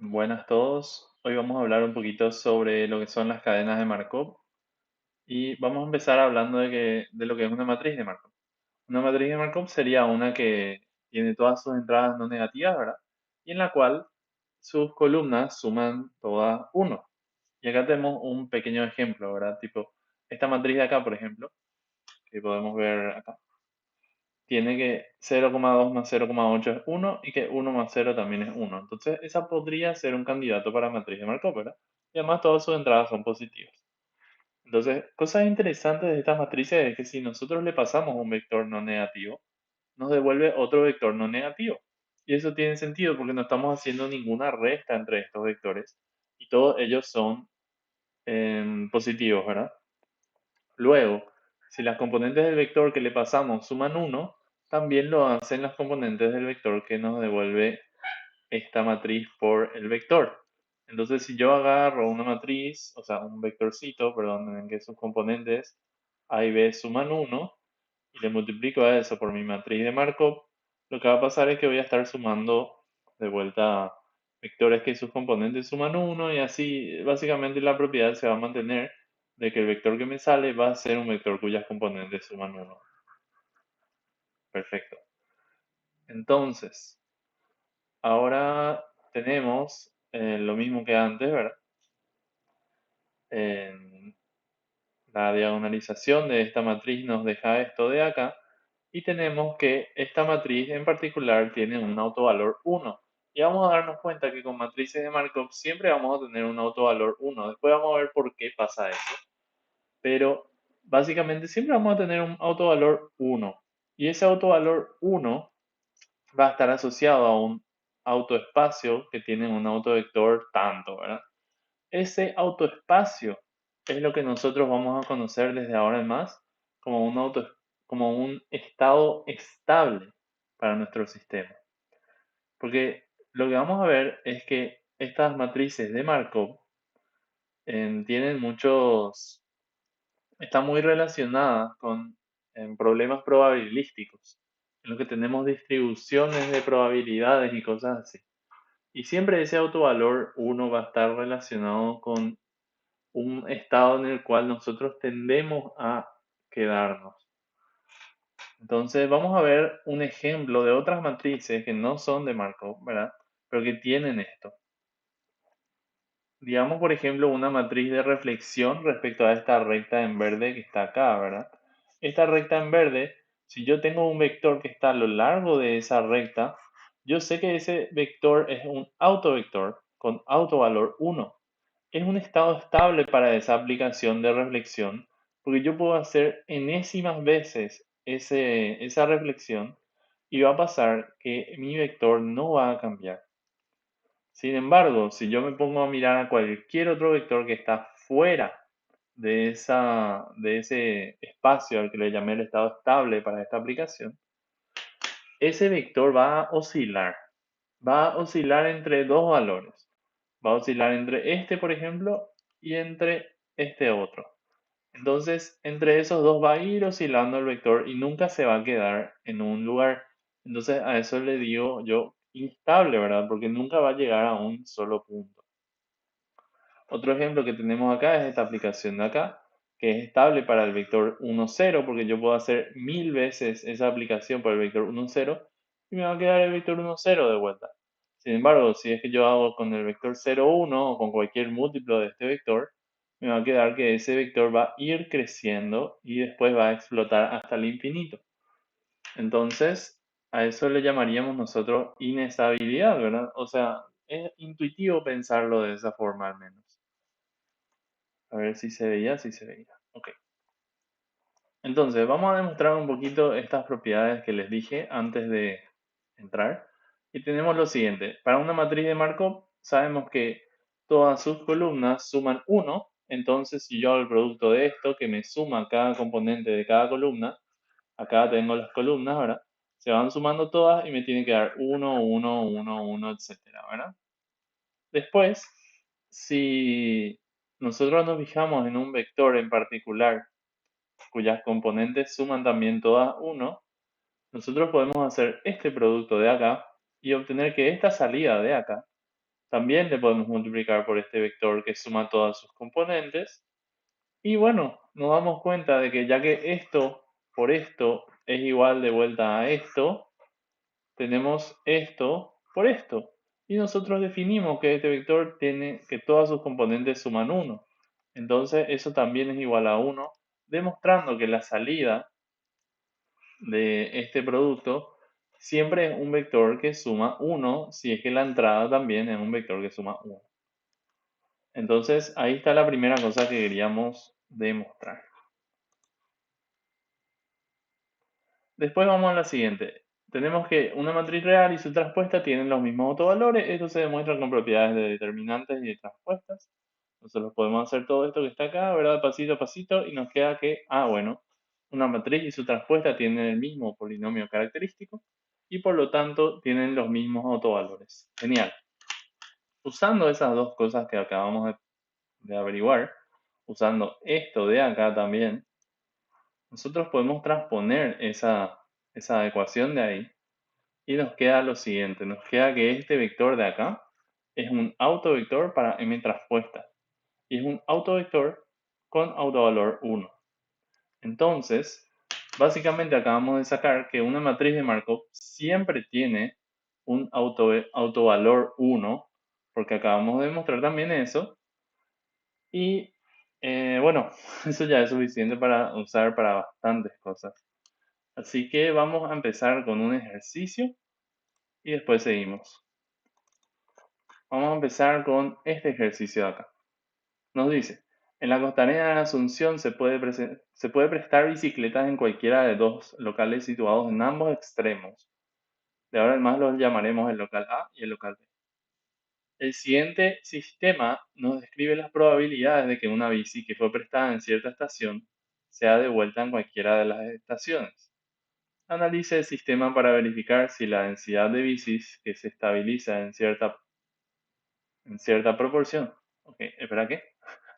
Buenas a todos. Hoy vamos a hablar un poquito sobre lo que son las cadenas de Markov y vamos a empezar hablando de lo que es una matriz de Markov. Una matriz de Markov sería una que tiene todas sus entradas no negativas, ¿verdad? Y en la cual sus columnas suman todas uno. Y acá tenemos un pequeño ejemplo, ¿verdad? Tipo, esta matriz de acá, por ejemplo, que podemos ver acá, tiene que 0,2 más 0,8 es 1 y que 1 más 0 también es 1. Entonces, esa podría ser un candidato para matriz de Markov, ¿verdad? Y además todas sus entradas son positivas. Entonces, cosas interesantes de estas matrices es que si nosotros le pasamos un vector no negativo, nos devuelve otro vector no negativo. Y eso tiene sentido porque no estamos haciendo ninguna resta entre estos vectores y todos ellos son positivos, ¿verdad? Luego, si las componentes del vector que le pasamos suman 1, también lo hacen las componentes del vector que nos devuelve esta matriz por el vector. Entonces, si yo agarro una matriz, o sea, un vectorcito, perdón, en que sus componentes A y B suman 1, y le multiplico a eso por mi matriz de Markov, lo que va a pasar es que voy a estar sumando de vuelta vectores que sus componentes suman 1 y así básicamente la propiedad se va a mantener de que el vector que me sale va a ser un vector cuyas componentes suman 1. Perfecto. Entonces, ahora tenemos lo mismo que antes, ¿verdad? En la diagonalización de esta matriz nos deja esto de acá y tenemos que esta matriz en particular tiene un autovalor 1. Y vamos a darnos cuenta que con matrices de Markov siempre vamos a tener un autovalor 1. Después vamos a ver por qué pasa eso. Pero básicamente siempre vamos a tener un autovalor 1. Y ese autovalor 1 va a estar asociado a un autoespacio que tiene un autovector tanto, ¿verdad? Ese autoespacio es lo que nosotros vamos a conocer desde ahora en más como como un estado estable para nuestro sistema. Porque lo que vamos a ver es que estas matrices de Markov tienen están muy relacionadas con problemas probabilísticos, en los que tenemos distribuciones de probabilidades y cosas así. Y siempre ese autovalor 1 va a estar relacionado con un estado en el cual nosotros tendemos a quedarnos. Entonces vamos a ver un ejemplo de otras matrices que no son de Markov, ¿verdad? Pero que tienen esto. Digamos, por ejemplo, una matriz de reflexión respecto a esta recta en verde que está acá, ¿verdad? Esta recta en verde, si yo tengo un vector que está a lo largo de esa recta, yo sé que ese vector es un autovector con autovalor 1. Es un estado estable para esa aplicación de reflexión, porque yo puedo hacer enésimas veces esa reflexión y va a pasar que mi vector no va a cambiar. Sin embargo, si yo me pongo a mirar a cualquier otro vector que está fuera de ese espacio al que le llamé el estado estable para esta aplicación, ese vector va a oscilar entre dos valores. Va a oscilar entre este, por ejemplo, y entre este otro. Entonces, entre esos dos va a ir oscilando el vector y nunca se va a quedar en un lugar. Entonces, a eso le digo yo instable, ¿verdad? Porque nunca va a llegar a un solo punto. Otro ejemplo que tenemos acá es esta aplicación de acá, que es estable para el vector 1, 0, porque yo puedo hacer 1000 veces esa aplicación para el vector 1, 0 y me va a quedar el vector 1, 0 de vuelta. Sin embargo, si es que yo hago con el vector 0, 1 o con cualquier múltiplo de este vector, me va a quedar que ese vector va a ir creciendo y después va a explotar hasta el infinito. Entonces, a eso le llamaríamos nosotros inestabilidad, ¿verdad? O sea, es intuitivo pensarlo de esa forma al menos. A ver si se veía, si se veía. Ok. Entonces, vamos a demostrar un poquito estas propiedades que les dije antes de entrar. Y tenemos lo siguiente. Para una matriz de Markov, sabemos que todas sus columnas suman 1. Entonces, si yo hago el producto de esto, que me suma cada componente de cada columna, acá tengo las columnas, ¿verdad? Se van sumando todas y me tiene que dar 1, 1, 1, 1, etcétera, ¿verdad? Después, si nosotros nos fijamos en un vector en particular cuyas componentes suman también todas 1, nosotros podemos hacer este producto de acá y obtener que esta salida de acá también le podemos multiplicar por este vector que suma todas sus componentes. Y bueno, nos damos cuenta de que ya que esto por esto es igual de vuelta a esto, tenemos esto por esto. Y nosotros definimos que este vector tiene que todas sus componentes suman 1. Entonces eso también es igual a 1, demostrando que la salida de este producto siempre es un vector que suma 1, si es que la entrada también es un vector que suma 1. Entonces ahí está la primera cosa que queríamos demostrar. Después vamos a la siguiente. Tenemos que una matriz real y su traspuesta tienen los mismos autovalores. Esto se demuestra con propiedades de determinantes y de traspuestas. Nosotros podemos hacer todo esto que está acá, ¿verdad? Pasito a pasito, y nos queda que, bueno, una matriz y su traspuesta tienen el mismo polinomio característico y por lo tanto tienen los mismos autovalores. Genial. Usando esas dos cosas que acabamos de averiguar, usando esto de acá también, nosotros podemos transponer esa ecuación de ahí y nos queda lo siguiente. Nos queda que este vector de acá es un autovector para m traspuesta y es un autovector con autovalor 1. Entonces, básicamente acabamos de sacar que una matriz de Markov siempre tiene un autovalor 1, porque acabamos de demostrar también eso. Y bueno, eso ya es suficiente para usar para bastantes cosas. Así que vamos a empezar con un ejercicio y después seguimos. Vamos a empezar con este ejercicio de acá. Nos dice, en la costanera de Asunción se puede prestar bicicletas en cualquiera de dos locales situados en ambos extremos. De ahora en más los llamaremos el local A y el local B. El siguiente sistema nos describe las probabilidades de que una bici que fue prestada en cierta estación sea devuelta en cualquiera de las estaciones. Analice el sistema para verificar si la densidad de bicis que se estabiliza en cierta proporción. Ok, espera, ¿qué?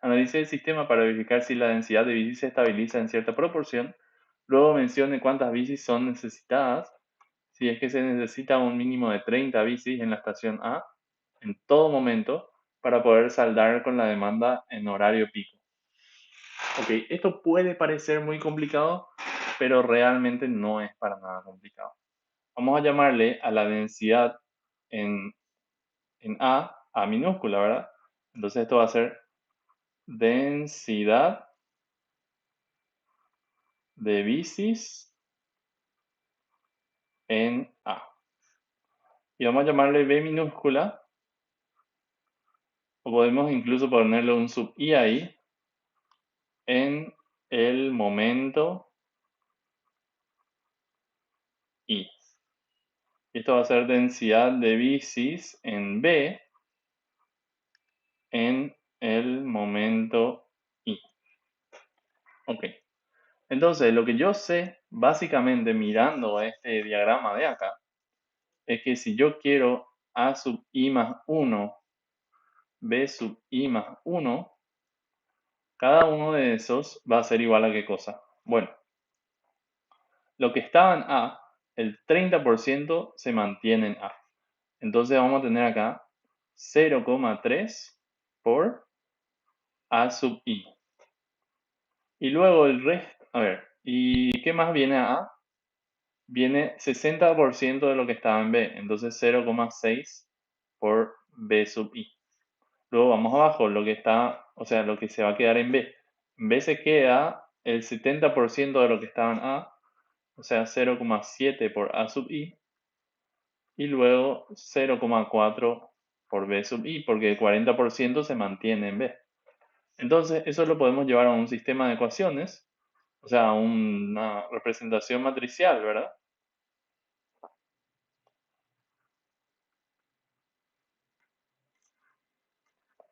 Analice el sistema para verificar si la densidad de bicis se estabiliza en cierta proporción. Luego mencione cuántas bicis son necesitadas. Si es que se necesita un mínimo de 30 bicis en la estación A en todo momento para poder saldar con la demanda en horario pico. Ok, esto puede parecer muy complicado, pero realmente no es para nada complicado. Vamos a llamarle a la densidad en A minúscula, ¿verdad? Entonces esto va a ser densidad de bicis en A. Y vamos a llamarle B minúscula, o podemos incluso ponerle un sub I ahí, en el momento I. Esto va a ser densidad de bicis en B en el momento I. Ok. Entonces, lo que yo sé, básicamente mirando este diagrama de acá, es que si yo quiero A sub I más 1, B sub I más 1, cada uno de esos va a ser igual a qué cosa. Bueno, lo que estaba en A, el 30% se mantiene en A. Entonces vamos a tener acá 0,3 por A sub I. Y luego el resto, a ver, ¿y qué más viene a A? Viene 60% de lo que estaba en B, entonces 0,6 por B sub I. Luego vamos abajo, lo que está, o sea, lo que se va a quedar en B. En B se queda el 70% de lo que estaba en A, o sea, 0,7 por A sub I. Y luego 0,4 por B sub I, porque el 40% se mantiene en B. Entonces, eso lo podemos llevar a un sistema de ecuaciones, o sea, a una representación matricial, ¿verdad?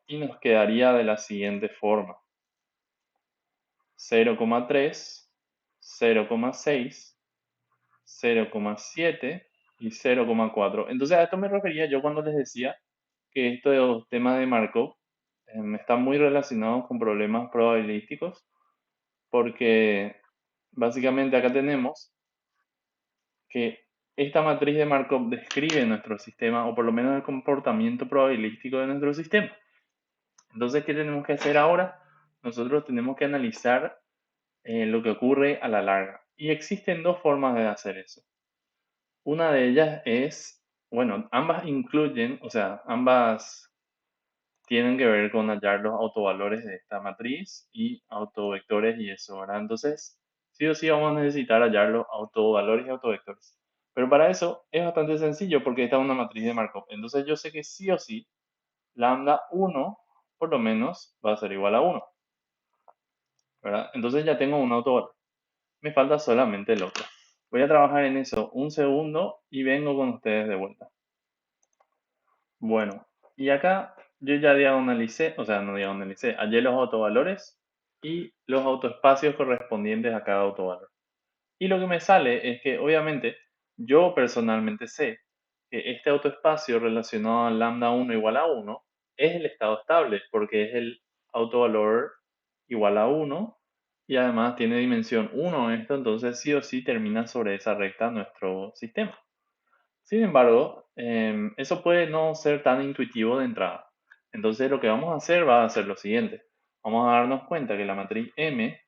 Y nos quedaría de la siguiente forma. 0,3, 0,6, 0,7 y 0,4. Entonces a esto me refería yo cuando les decía que estos temas de Markov están muy relacionados con problemas probabilísticos, porque básicamente acá tenemos que esta matriz de Markov describe nuestro sistema, o por lo menos el comportamiento probabilístico de nuestro sistema. Entonces, ¿qué tenemos que hacer ahora? Nosotros tenemos que analizar lo que ocurre a la larga. Y existen dos formas de hacer eso. Una de ellas es, bueno, ambas incluyen, o sea, ambas tienen que ver con hallar los autovalores de esta matriz y autovectores y eso, ¿verdad? Entonces, sí o sí vamos a necesitar hallar los autovalores y autovectores. Pero para eso es bastante sencillo porque esta es una matriz de Markov. Entonces yo sé que sí o sí, lambda 1 por lo menos va a ser igual a 1, ¿verdad? Entonces ya tengo un autovalor. Me falta solamente el otro. Voy a trabajar en eso un segundo y vengo con ustedes de vuelta. Bueno, y acá yo ya diagonalicé, o sea, no diagonalicé, hallé los autovalores y los autoespacios correspondientes a cada autovalor. Y lo que me sale es que, obviamente, yo personalmente sé que este autoespacio relacionado a lambda 1 igual a 1 es el estado estable, porque es el autovalor igual a 1 y además tiene dimensión 1 esto, entonces sí o sí termina sobre esa recta nuestro sistema. Sin embargo, eso puede no ser tan intuitivo de entrada. Entonces lo que vamos a hacer va a ser lo siguiente. Vamos a darnos cuenta que la matriz M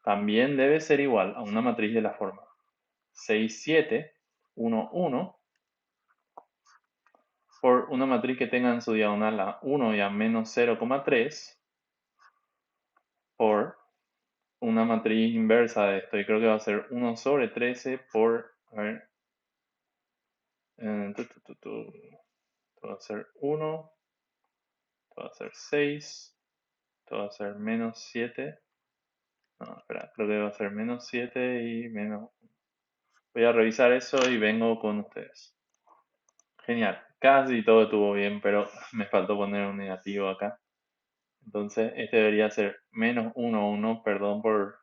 también debe ser igual a una matriz de la forma 6, 7, 1, 1 por una matriz que tenga en su diagonal a 1 y a menos 0,3 por una matriz inversa de esto. Y creo que va a ser 1 sobre 13 por, a ver, esto va a ser 1, esto va a ser 6, esto va a ser menos 7. No, espera, creo que va a ser menos 7 y menos. Voy a revisar eso y vengo con ustedes. Genial, casi todo estuvo bien, pero me faltó poner un negativo acá. Entonces, este debería ser menos 1, 1, perdón por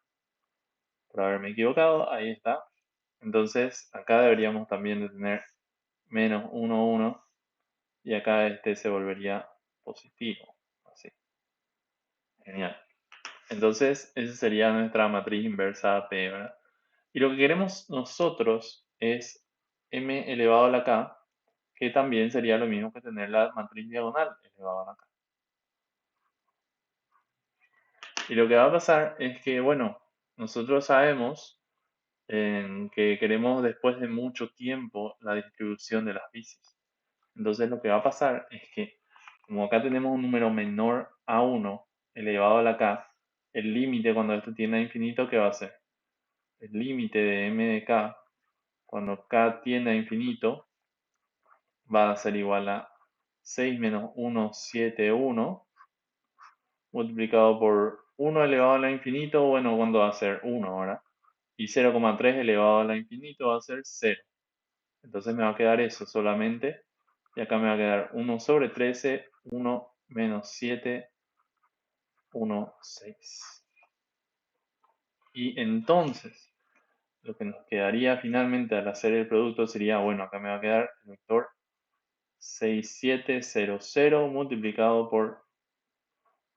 haberme equivocado, ahí está. Entonces, acá deberíamos también de tener menos 1, 1, y acá este se volvería positivo, así. Genial. Entonces, esa sería nuestra matriz inversa P, ¿verdad? Y lo que queremos nosotros es m elevado a la k, que también sería lo mismo que tener la matriz diagonal elevado a la k. Y lo que va a pasar es que, bueno, nosotros sabemos que queremos después de mucho tiempo la distribución de las bicis. Entonces lo que va a pasar es que, como acá tenemos un número menor a 1 elevado a la k, el límite cuando esto tiende a infinito, ¿qué va a ser? El límite de m de k, cuando k tiende a infinito, va a ser igual a 6 menos 1, 7, 1, multiplicado por 1 elevado a la infinito, bueno, ¿cuándo va a ser 1, ¿verdad? Y 0,3 elevado a la infinito va a ser 0. Entonces me va a quedar eso solamente. Y acá me va a quedar 1 sobre 13, 1 menos 7, 1, 6. Y entonces, lo que nos quedaría finalmente al hacer el producto sería, bueno, acá me va a quedar el vector 6700 multiplicado por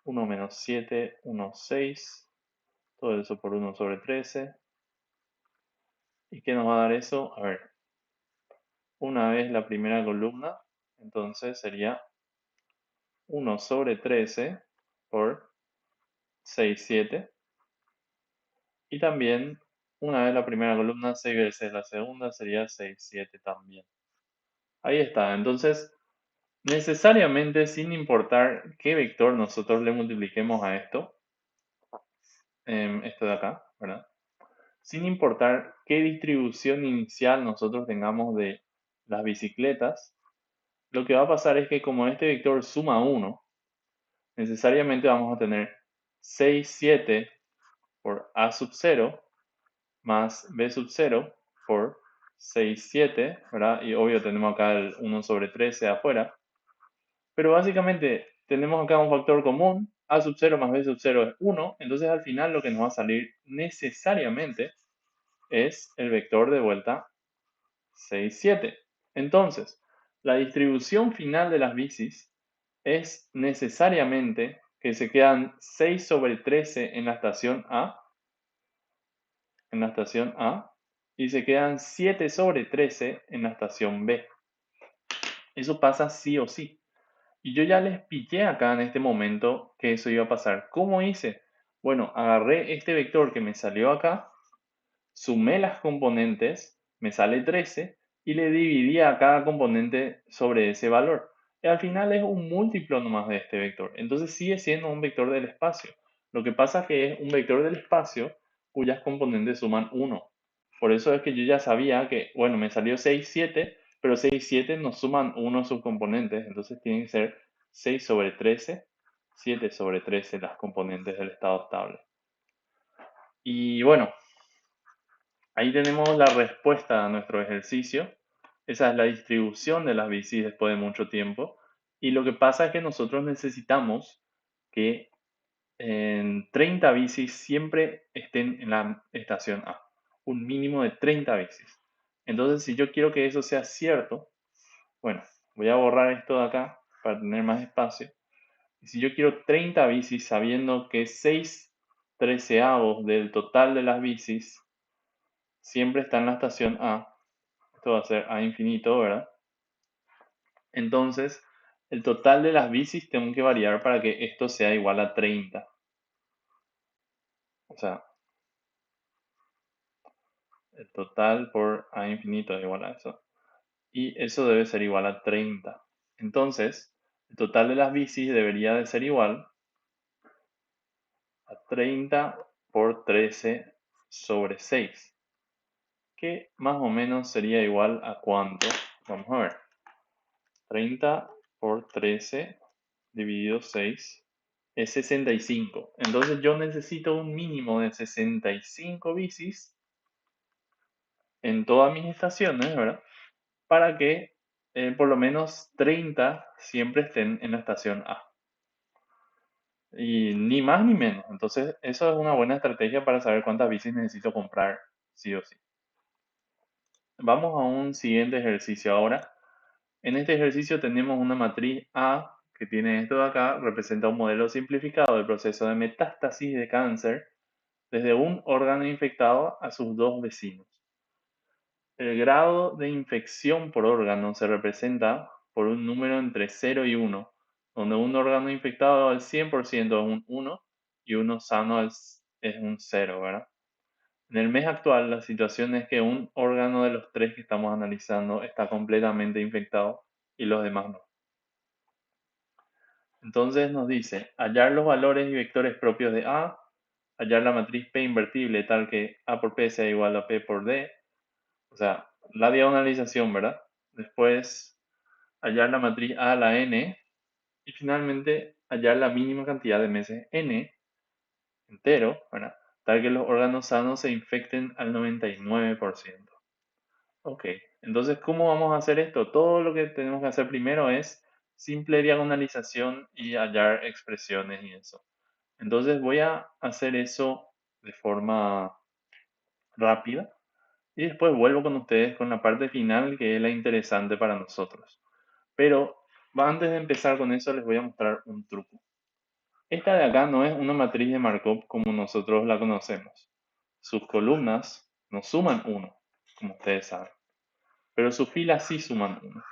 1 menos 7, 1, 6. Todo eso por 1 sobre 13. ¿Y qué nos va a dar eso? A ver, una vez la primera columna, entonces sería 1 sobre 13 por 6, 7. Y también, una vez la primera columna, 6 veces la segunda sería 6, 7 también. Ahí está. Entonces, necesariamente, sin importar qué vector nosotros le multipliquemos a esto de acá, ¿verdad? Sin importar qué distribución inicial nosotros tengamos de las bicicletas, lo que va a pasar es que como este vector suma 1, necesariamente vamos a tener 6, 7 por a sub 0 más b sub 0 por 6, 7, ¿verdad? Y obvio tenemos acá el 1 sobre 13 afuera. Pero básicamente tenemos acá un factor común, a sub 0 más b sub 0 es 1, entonces al final lo que nos va a salir necesariamente es el vector de vuelta 6, 7. Entonces, la distribución final de las bicis es necesariamente que se quedan 6 sobre 13 en la estación A, y se quedan 7 sobre 13 en la estación B. Eso pasa sí o sí. Y yo ya les pillé acá en este momento que eso iba a pasar. ¿Cómo hice? Bueno, agarré este vector que me salió acá, sumé las componentes, me sale 13 y le dividí a cada componente sobre ese valor. Y al final es un múltiplo nomás de este vector. Entonces sigue siendo un vector del espacio. Lo que pasa es que es un vector del espacio cuyas componentes suman 1. Por eso es que yo ya sabía que, bueno, me salió 6 7, pero 6 y 7 no suman 1 sus componentes. Entonces tienen que ser 6 sobre 13, 7 sobre 13 las componentes del estado estable. Y bueno, ahí tenemos la respuesta a nuestro ejercicio. Esa es la distribución de las bicis después de mucho tiempo. Y lo que pasa es que nosotros necesitamos que en 30 bicis siempre estén en la estación A. Un mínimo de 30 bicis. Entonces, si yo quiero que eso sea cierto, bueno, voy a borrar esto de acá para tener más espacio. Y si yo quiero 30 bicis sabiendo que 6 treceavos del total de las bicis siempre está en la estación A, esto va a ser A infinito, ¿verdad? Entonces, el total de las bicis tengo que variar para que esto sea igual a 30. O sea, el total por A infinito es igual a eso. Y eso debe ser igual a 30. Entonces, el total de las bicis debería de ser igual a 30 por 13 sobre 6. Que más o menos sería igual a ¿cuánto? Vamos a ver. 30 por 13 dividido 6 es 65. Entonces yo necesito un mínimo de 65 bicis en todas mis estaciones, ¿verdad? Para que por lo menos 30 siempre estén en la estación A. Y ni más ni menos. Entonces eso es una buena estrategia para saber cuántas bicis necesito comprar, sí o sí. Vamos a un siguiente ejercicio ahora. En este ejercicio tenemos una matriz A que tiene esto de acá, representa un modelo simplificado del proceso de metástasis de cáncer desde un órgano infectado a sus dos vecinos. El grado de infección por órgano se representa por un número entre 0 y 1, donde un órgano infectado al 100% es un 1 y uno sano es un 0, ¿verdad? En el mes actual, la situación es que un órgano de los tres que estamos analizando está completamente infectado y los demás no. Entonces nos dice, hallar los valores y vectores propios de A, hallar la matriz P invertible tal que A por P sea igual a P por D, o sea, la diagonalización, ¿verdad? Después, hallar la matriz A a la N y finalmente hallar la mínima cantidad de meses N entero, ¿verdad? Tal que los órganos sanos se infecten al 99%. Ok, entonces, ¿cómo vamos a hacer esto? Todo lo que tenemos que hacer primero es simple diagonalización y hallar expresiones y eso. Entonces voy a hacer eso de forma rápida y después vuelvo con ustedes con la parte final que es la interesante para nosotros. Pero antes de empezar con eso les voy a mostrar un truco. Esta de acá no es una matriz de Markov como nosotros la conocemos. Sus columnas no suman 1, como ustedes saben, pero sus filas sí suman 1.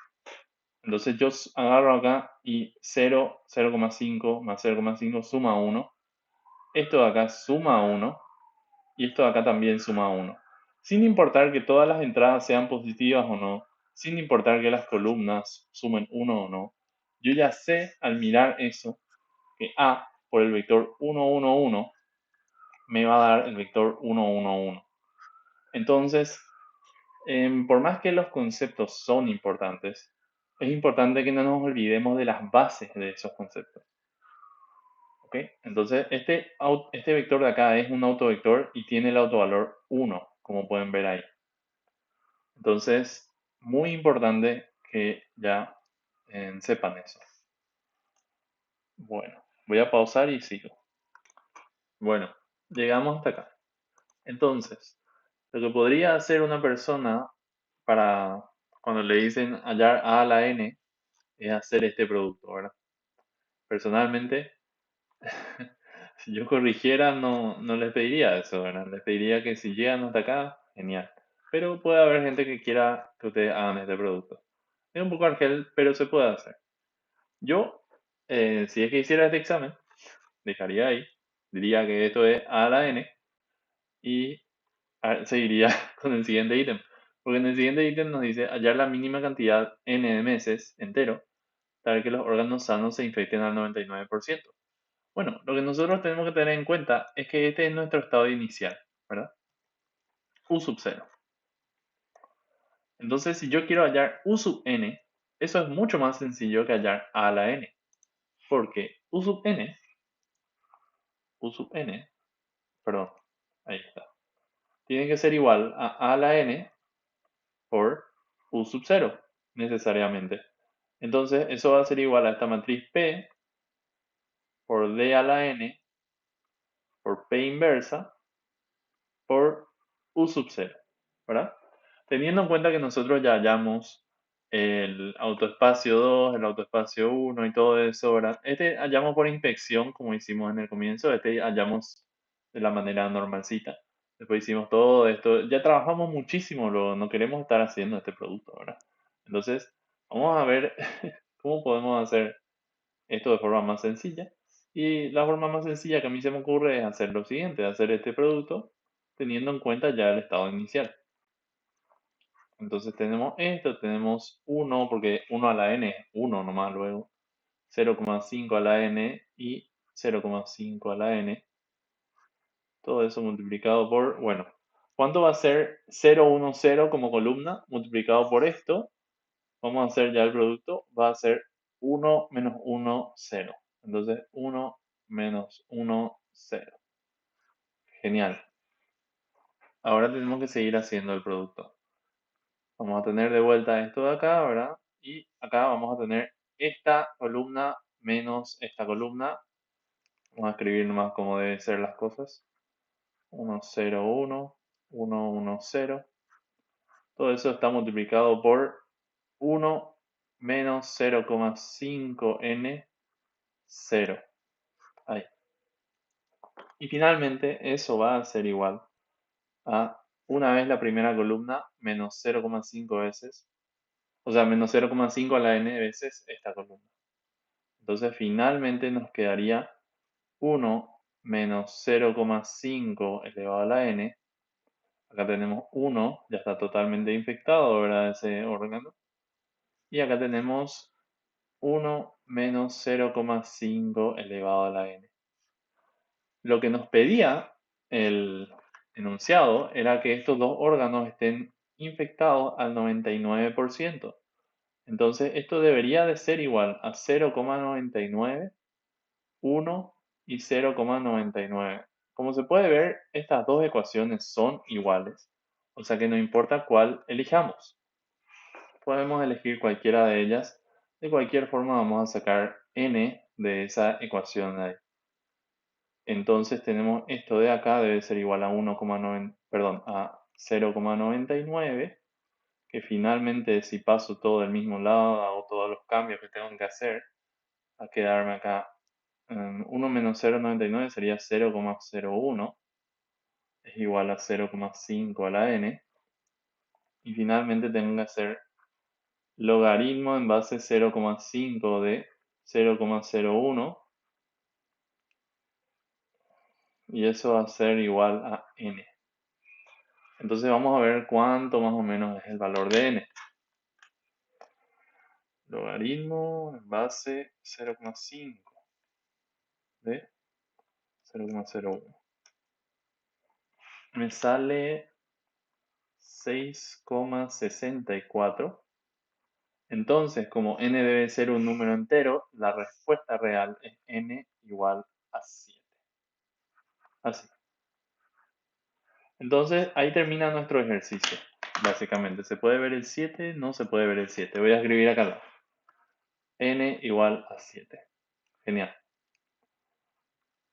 Entonces yo agarro acá y 0, 0,5 más 0,5 suma 1. Esto de acá suma 1 y esto de acá también suma 1. Sin importar que todas las entradas sean positivas o no, sin importar que las columnas sumen 1 o no, yo ya sé al mirar eso que A por el vector 1, 1, 1 me va a dar el vector 1, 1, 1. Entonces, por más que los conceptos son importantes, es importante que no nos olvidemos de las bases de esos conceptos. ¿Ok? Entonces, este vector de acá es un autovector y tiene el autovalor 1, como pueden ver ahí. Entonces, muy importante que ya sepan eso. Bueno, voy a pausar y sigo. Bueno, llegamos hasta acá. Entonces, lo que podría hacer una persona para cuando le dicen hallar A a la N es hacer este producto, ¿verdad? Personalmente, si yo corrigiera, no les pediría eso, ¿verdad? Les pediría que si llegan hasta acá, genial. pero puede haber gente que quiera que ustedes hagan este producto. Es un poco argel, pero se puede hacer. Yo, si es que hiciera este examen, dejaría ahí, diría que esto es A a la N y seguiría con el siguiente ítem. Porque en el siguiente ítem nos dice hallar la mínima cantidad N de meses entero, tal que los órganos sanos se infecten al 99%. Bueno, lo que nosotros tenemos que tener en cuenta es que este es nuestro estado inicial, ¿verdad? U sub 0. Entonces, si yo quiero hallar U sub n, eso es mucho más sencillo que hallar A a la n. Porque U sub n, perdón, ahí está. Tiene que ser igual a la n por U sub 0, necesariamente. Entonces, eso va a ser igual a esta matriz P por D a la n por P inversa por U sub 0, ¿verdad? Teniendo en cuenta que nosotros ya hallamos el autoespacio 2, el autoespacio 1 y todo eso, ¿verdad? Este hallamos por inspección, como hicimos en el comienzo, este hallamos de la manera normalcita. Después hicimos todo esto, ya trabajamos muchísimo, no queremos estar haciendo este producto, ¿verdad? Entonces, vamos a ver cómo podemos hacer esto de forma más sencilla. Y la forma más sencilla que a mí se me ocurre es hacer lo siguiente, hacer este producto teniendo en cuenta ya el estado inicial. Entonces tenemos esto, tenemos 1, porque 1 a la n es 1 nomás luego, 0,5 a la n y 0,5 a la n. Todo eso multiplicado por, bueno, ¿cuánto va a ser 0, 1, 0 como columna multiplicado por esto? Vamos a hacer ya el producto, va a ser 1 menos 1, 0. Entonces 1 menos 1, 0. Genial. Ahora tenemos que seguir haciendo el producto. Vamos a tener de vuelta esto de acá, ¿verdad? Y acá vamos a tener esta columna menos esta columna. Vamos a escribir nomás cómo deben ser las cosas. 1, 0, 1, 1, 1, 0. Todo eso está multiplicado por 1 menos 0,5n, 0. Ahí. Y finalmente eso va a ser igual a una vez la primera columna menos 0,5 veces, o sea, menos 0,5 a la n veces esta columna. Entonces finalmente nos quedaría 1 menos 0,5 elevado a la n. Acá tenemos 1, ya está totalmente infectado, ¿verdad? Ese órgano. Y acá tenemos 1 menos 0,5 elevado a la n. Lo que nos pedía el enunciado era que estos dos órganos estén infectados al 99%. Entonces esto debería de ser igual a 0,99, 1 y 0,99. Como se puede ver, estas dos ecuaciones son iguales, o sea que no importa cuál elijamos. Podemos elegir cualquiera de ellas. De cualquier forma vamos a sacar n de esa ecuación de ahí. Entonces tenemos esto de acá debe ser igual a 1,9, perdón, a 0,99, que finalmente si paso todo del mismo lado, hago todos los cambios que tengo que hacer, a quedarme acá 1 menos 0,99 sería 0,01, es igual a 0,5 a la n, y finalmente tengo que hacer logaritmo en base 0,5 de 0,01, y eso va a ser igual a n. Entonces vamos a ver cuánto más o menos es el valor de n. Logaritmo en base 0,5 de 0,01. Me sale 6,64. Entonces, como n debe ser un número entero, la respuesta real es n igual a 7. Así. Entonces, ahí termina nuestro ejercicio, básicamente. ¿Se puede ver el 7? No se puede ver el 7. Voy a escribir acá al lado. N igual a 7. Genial.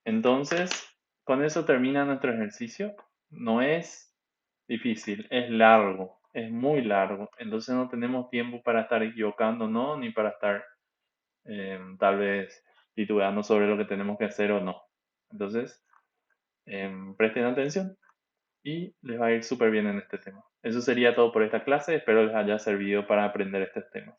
Entonces, con eso termina nuestro ejercicio. No es difícil, es largo, es muy largo. Entonces no tenemos tiempo para estar equivocándonos ni para estar tal vez titubeando sobre lo que tenemos que hacer o no. Entonces, presten atención y les va a ir súper bien en este tema. Eso sería todo por esta clase, espero les haya servido para aprender estos temas.